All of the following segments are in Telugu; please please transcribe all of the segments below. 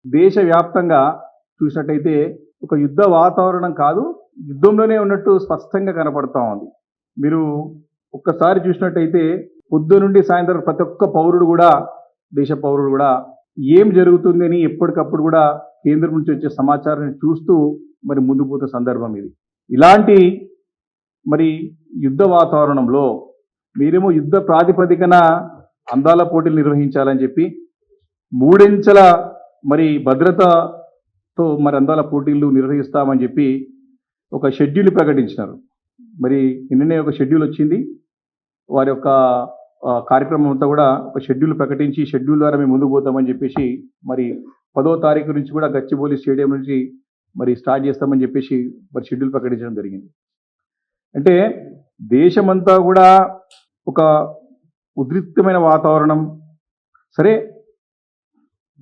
దేశవ్యాప్తంగా చూసినట్టయితే ఒక యుద్ధ వాతావరణం కాదు, యుద్ధంలోనే ఉన్నట్టు స్పష్టంగా కనపడతా ఉంది. మీరు ఒక్కసారి చూసినట్టయితే పొద్దునుండి సాయంత్రం ప్రతి ఒక్క పౌరుడు కూడా, దేశ పౌరుడు కూడా ఏం జరుగుతుందని ఎప్పటికప్పుడు కూడా కేంద్రం నుంచి వచ్చే సమాచారాన్ని చూస్తూ మరి ముందుకు పోతున్న సందర్భం ఇది. ఇలాంటి మరి యుద్ధ వాతావరణంలో మీరేమో యుద్ధ ప్రాతిపదికన అందాల పోటీలు నిర్వహించాలని చెప్పి మూడించెల మరి భద్రతతో మరి అందాల పోటీలు నిర్వహిస్తామని చెప్పి ఒక షెడ్యూల్ ప్రకటించినారు. మరి నిన్ననే ఒక షెడ్యూల్ వచ్చింది. వారి యొక్క కార్యక్రమం అంతా కూడా ఒక షెడ్యూల్ ప్రకటించి షెడ్యూల్ ద్వారా మేము ముందుకు పోతామని చెప్పేసి మరి 10వ తారీఖు నుంచి కూడా గచ్చిబౌలి స్టేడియం నుంచి మరి స్టార్ట్ చేస్తామని చెప్పేసి మరి షెడ్యూల్ ప్రకటించడం జరిగింది. అంటే దేశమంతా కూడా ఒక ఉద్రిక్తమైన వాతావరణం. సరే,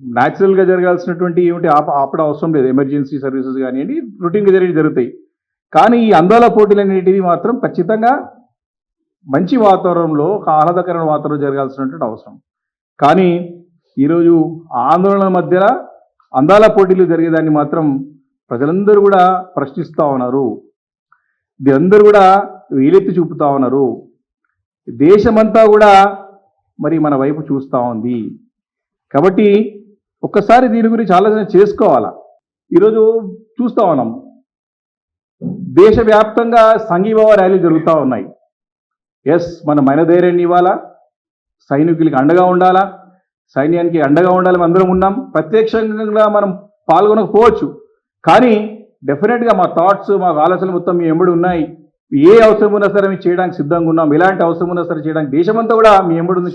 న్యాచురల్గా జరగాల్సినటువంటి ఏమిటి ఆపడం అవసరం లేదు, ఎమర్జెన్సీ సర్వీసెస్ కానివ్వండి రొటీన్గా జరుగుతాయి. కానీ ఈ అందాల పోటీలు అనేటివి మాత్రం ఖచ్చితంగా మంచి వాతావరణంలో, ఒక ఆహ్లాదకరమైన వాతావరణం జరగాల్సినటువంటి అవసరం. కానీ ఈరోజు ఆందోళన మధ్య అందాల పోటీలు జరిగేదాన్ని మాత్రం ప్రజలందరూ కూడా ప్రశ్నిస్తూ ఉన్నారు. అందరూ కూడా వేలెత్తి చూపుతా ఉన్నారు. దేశమంతా కూడా మరి మన వైపు చూస్తూ ఉంది. కాబట్టి ఒక్కసారి దీని గురించి ఆలోచన చేసుకోవాలా. ఈరోజు చూస్తూ ఉన్నాం, దేశవ్యాప్తంగా సంఘీభావ ర్యాలీలు జరుగుతూ ఉన్నాయి. మన మైనధైర్యాన్ని ఇవ్వాలా, సైనికులకి అండగా ఉండాలా, సైన్యానికి అండగా ఉండాలని అందరం ఉన్నాం. ప్రత్యక్షంగా మనం పాల్గొనకపోవచ్చు, కానీ డెఫినెట్గా మా థాట్స్, మా ఆలోచనలు మొత్తం మీ ఎంబడి ఉన్నాయి. ఏ అవసరం ఉన్నా సరే మేము చేయడానికి సిద్ధంగా ఉన్నాం. ఎలాంటి అవసరం ఉన్నా సరే చేయడానికి దేశమంతా కూడా మీ ఎంబడి ఉంది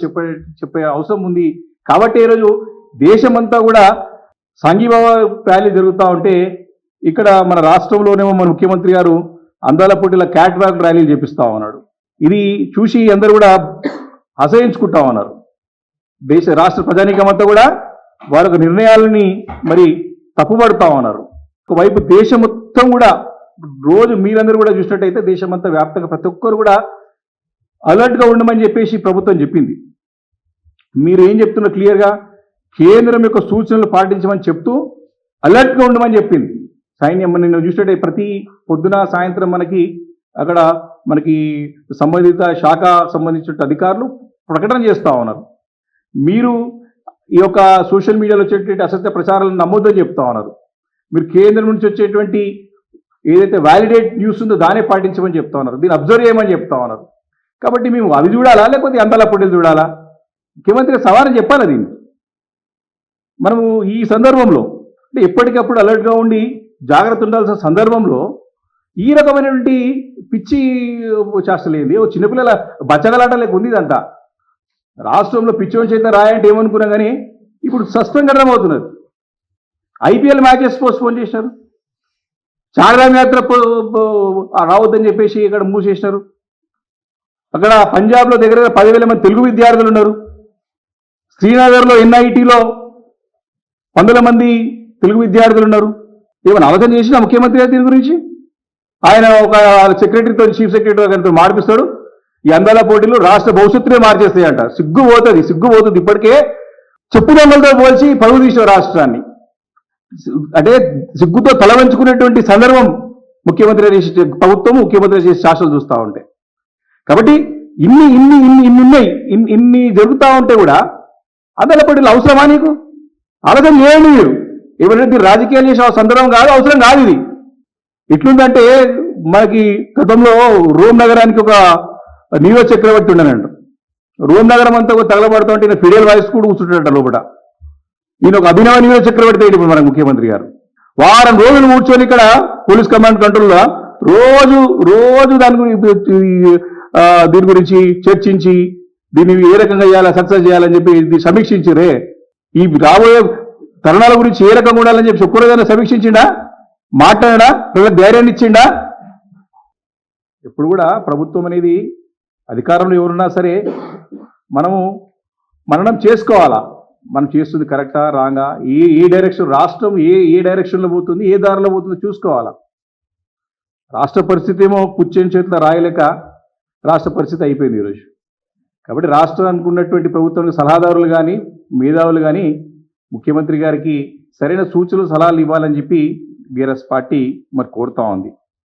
చెప్పే అవసరం ఉంది. కాబట్టి ఈరోజు దేశమంతా కూడా సంఘీభావ ర్యాలీ జరుగుతూ ఉంటే, ఇక్కడ మన రాష్ట్రంలోనేమో మన ముఖ్యమంత్రి గారు అందాల పోటీల క్యాట్ వాక్ ర్యాలీలు చేపిస్తూ ఉన్నాడు. ఇది చూసి అందరూ కూడా అసహించుకుంటా ఉన్నారు. రాష్ట్ర ప్రజానీకమంతా కూడా వారి నిర్ణయాలని మరి తప్పుపడుతూ ఉన్నారు. ఒకవైపు దేశం మొత్తం కూడా రోజు మీరందరూ కూడా చూసినట్టయితే దేశమంతా వ్యాప్తంగా ప్రతి ఒక్కరు కూడా అలర్ట్గా ఉండమని చెప్పేసి ప్రభుత్వం చెప్పింది. మీరు ఏం చెప్తున్నారు క్లియర్గా, కేంద్రం యొక్క సూచనలు పాటించమని చెప్తూ అలర్ట్గా ఉండమని చెప్పింది సైన్యం. నిన్న చూసినట్టే ప్రతి పొద్దున సాయంత్రం అక్కడ మనకి సంబంధిత శాఖ సంబంధించిన అధికారులు ప్రకటన చేస్తూ ఉన్నారు. మీరు ఈ యొక్క సోషల్ మీడియాలో వచ్చేటువంటి అసత్య ప్రచారాలను నమ్మొద్దని చెప్తా ఉన్నారు. మీరు కేంద్రం నుంచి వచ్చేటువంటి ఏదైతే వ్యాలిడేట్ న్యూస్ ఉందో దానే పాటించమని చెప్తా ఉన్నారు. దీన్ని అబ్జర్వ్ చేయమని చెప్తా ఉన్నారు. కాబట్టి మేము అవి చూడాలా, లేకపోతే అందాల పోటీలు చూడాలా? ముఖ్యమంత్రి సవాలు చెప్పాలి దీన్ని. మనము ఈ సందర్భంలో అంటే ఎప్పటికప్పుడు అలర్ట్గా ఉండి జాగ్రత్త ఉండాల్సిన సందర్భంలో ఈ రకమైనటువంటి పిచ్చి చేస్తలేదు. చిన్నపిల్లల బచ్చగలాట లేక ఉంది ఇదంతా. రాష్ట్రంలో పిచ్చోని చేత రాయంటే ఏమనుకున్నా కానీ ఇప్పుడు సస్పెండ్ అవుతున్నది. ఐపీఎల్ మ్యాచెస్ పోస్ట్పోన్ చేసినారు. చార్ధామ్ యాత్ర రావద్దని చెప్పేసి ఇక్కడ మూసేసినారు. అక్కడ పంజాబ్లో దగ్గర 10,000 మంది తెలుగు విద్యార్థులు ఉన్నారు. శ్రీనగర్లో ఎన్ఐటీలో 100 మంది తెలుగు విద్యార్థులు ఉన్నారు. ఏమైనా ఆలోచన చేసినా ముఖ్యమంత్రి గారు దీని గురించి? ఆయన ఒక సెక్రటరీతో, చీఫ్ సెక్రటరీ గారితో మార్పిస్తాడు. ఈ అందాల పోటీలు రాష్ట్ర భవిష్యత్తునే మార్చేస్తాయంట. సిగ్గు పోతుంది. ఇప్పటికే చెప్పు దొంగలతో పోల్చి పరువు తీసిన రాష్ట్రాన్ని. అంటే సిగ్గుతో తల వంచుకునేటువంటి సందర్భం ప్రభుత్వం, ముఖ్యమంత్రి చేసే శాసనలు చూస్తూ ఉంటాయి. కాబట్టి ఇన్ని జరుగుతూ ఉంటే కూడా అందాల పోటీలు అవసరమా నీకు? ఆలోచన చేయండి మీరు. ఎవరైనా రాజకీయాలు చేసే సందర్భం కాదు, అవసరం కాదు ఇది. ఎట్లుందంటే మనకి గతంలో రోమ్ నగరానికి ఒక నీరో చక్రవర్తి ఉండనంట. రోమ్ నగరం అంతా తగలబడుతూ ఉంటే ఈయన ఫిడేల్ వాయిస్ కూడా కూర్చుంటాడట లోపల. ఈయన ఒక అభినవ నీరో చక్రవర్తి అయ్యి ఇప్పుడు మన ముఖ్యమంత్రి గారు. వారం రోజులు కూర్చొని ఇక్కడ పోలీస్ కమాండ్ కంట్రోల్లో రోజు దీని గురించి చర్చించి దీన్ని ఏ రకంగా చేయాలా, సక్సెస్ చేయాలని చెప్పి సమీక్షించిరే. ఈ రాబోయే తరుణాల గురించి ఏ రకంగా ఉండాలని చెప్పి ఒక్కరోజైనా సమీక్షించిండా? మాట్లాడా? ప్రజలకు ధైర్యాన్ని ఇచ్చిండా? ఎప్పుడు కూడా ప్రభుత్వం అనేది, అధికారంలో ఎవరున్నా సరే మననం చేసుకోవాలా. మనం చేస్తుంది కరెక్టా, రాంగా, ఏ డైరెక్షన్, రాష్ట్రం ఏ డైరెక్షన్లో పోతుంది, ఏ దారిలో పోతుందో చూసుకోవాలా. రాష్ట్ర పరిస్థితి ఏమో పుచ్చేని చేతిలో రాయలేక రాష్ట్ర పరిస్థితి అయిపోయింది ఈరోజు. కాబట్టి రాష్ట్రానికి ఉన్నటువంటి ప్రభుత్వానికి సలహాదారులు కానీ, మేధావులు కానీ ముఖ్యమంత్రి గారికి సరైన సూచనలు సలహాలు ఇవ్వాలని చెప్పి బీఆర్ఎస్ పార్టీ మరి కోరుతా ఉంది.